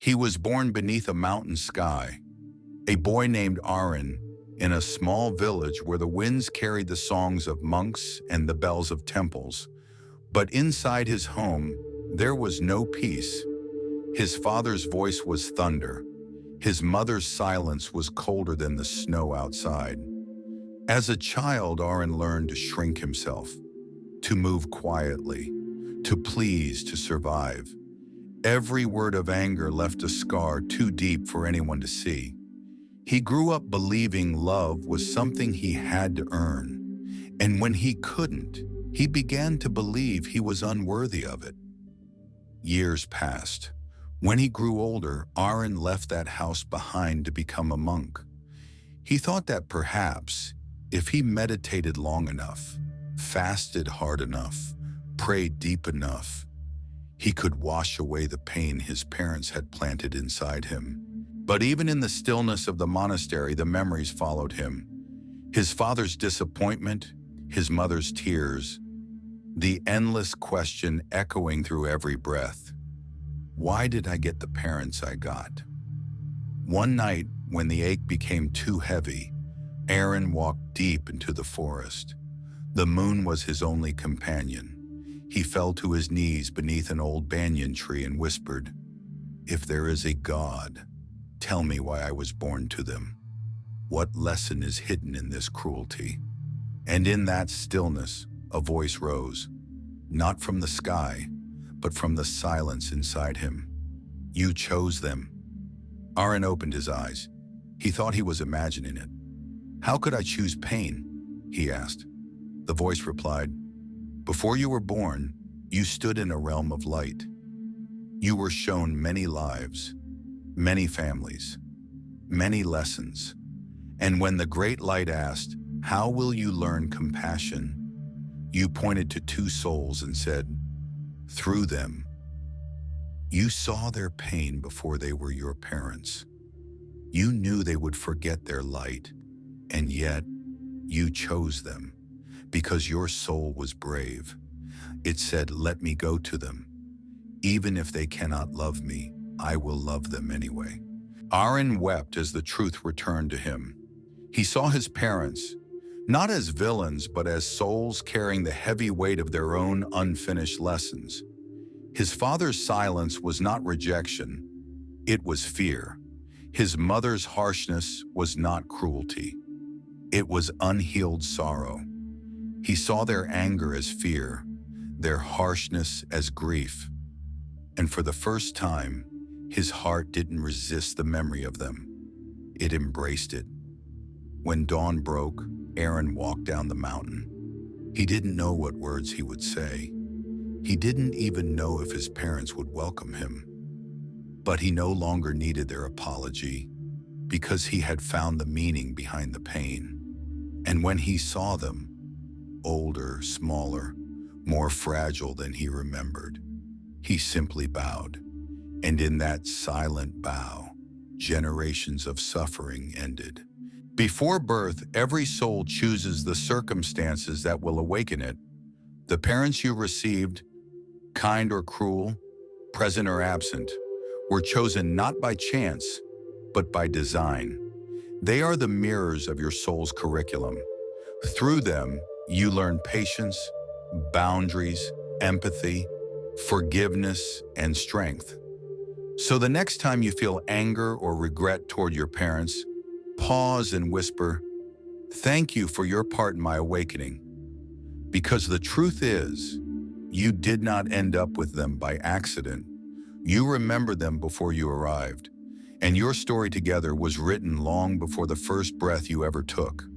He was born beneath a mountain sky, a boy named Aaron, in a small village where the winds carried the songs of monks and the bells of temples. But inside his home, there was no peace. His father's voice was thunder. His mother's silence was colder than the snow outside. As a child, Aaron learned to shrink himself, to move quietly, to please, to survive. Every word of anger left a scar too deep for anyone to see. He grew up believing love was something he had to earn, and when he couldn't, he began to believe he was unworthy of it. Years passed. When he grew older, Aaron left that house behind to become a monk. He thought that perhaps, if he meditated long enough, fasted hard enough, prayed deep enough, he could wash away the pain his parents had planted inside him. But even in the stillness of the monastery, the memories followed him. His father's disappointment, his mother's tears, the endless question echoing through every breath. Why did I get the parents I got? One night, when the ache became too heavy, Aaron walked deep into the forest. The moon was his only companion. He fell to his knees beneath an old banyan tree and whispered, "If there is a God, tell me why I was born to them. What lesson is hidden in this cruelty?" And in that stillness, a voice rose, not from the sky, but from the silence inside him. "You chose them." Aaron opened his eyes. He thought he was imagining it. "How could I choose pain?" he asked. The voice replied, "Before you were born, you stood in a realm of light. You were shown many lives, many families, many lessons. And when the great light asked, 'How will you learn compassion?' you pointed to two souls and said, 'Through them.' You saw their pain before they were your parents. You knew they would forget their light, and yet you chose them because your soul was brave. It said, 'Let me go to them. Even if they cannot love me, I will love them anyway.'" Aaron wept as the truth returned to him. He saw his parents, not as villains, but as souls carrying the heavy weight of their own unfinished lessons. His father's silence was not rejection, it was fear. His mother's harshness was not cruelty, it was unhealed sorrow. He saw their anger as fear, their harshness as grief. And for the first time, his heart didn't resist the memory of them. It embraced it. When dawn broke, Aaron walked down the mountain. He didn't know what words he would say. He didn't even know if his parents would welcome him. But he no longer needed their apology because he had found the meaning behind the pain. And when he saw them, older, smaller, more fragile than he remembered, he simply bowed. And in that silent bow, generations of suffering ended. Before birth, every soul chooses the circumstances that will awaken it. The parents you received, kind or cruel, present or absent, were chosen not by chance, but by design. They are the mirrors of your soul's curriculum. Through them, you learn patience, boundaries, empathy, forgiveness, and strength. So the next time you feel anger or regret toward your parents, pause and whisper, "Thank you for your part in my awakening." Because the truth is, you did not end up with them by accident. You remembered them before you arrived, and your story together was written long before the first breath you ever took.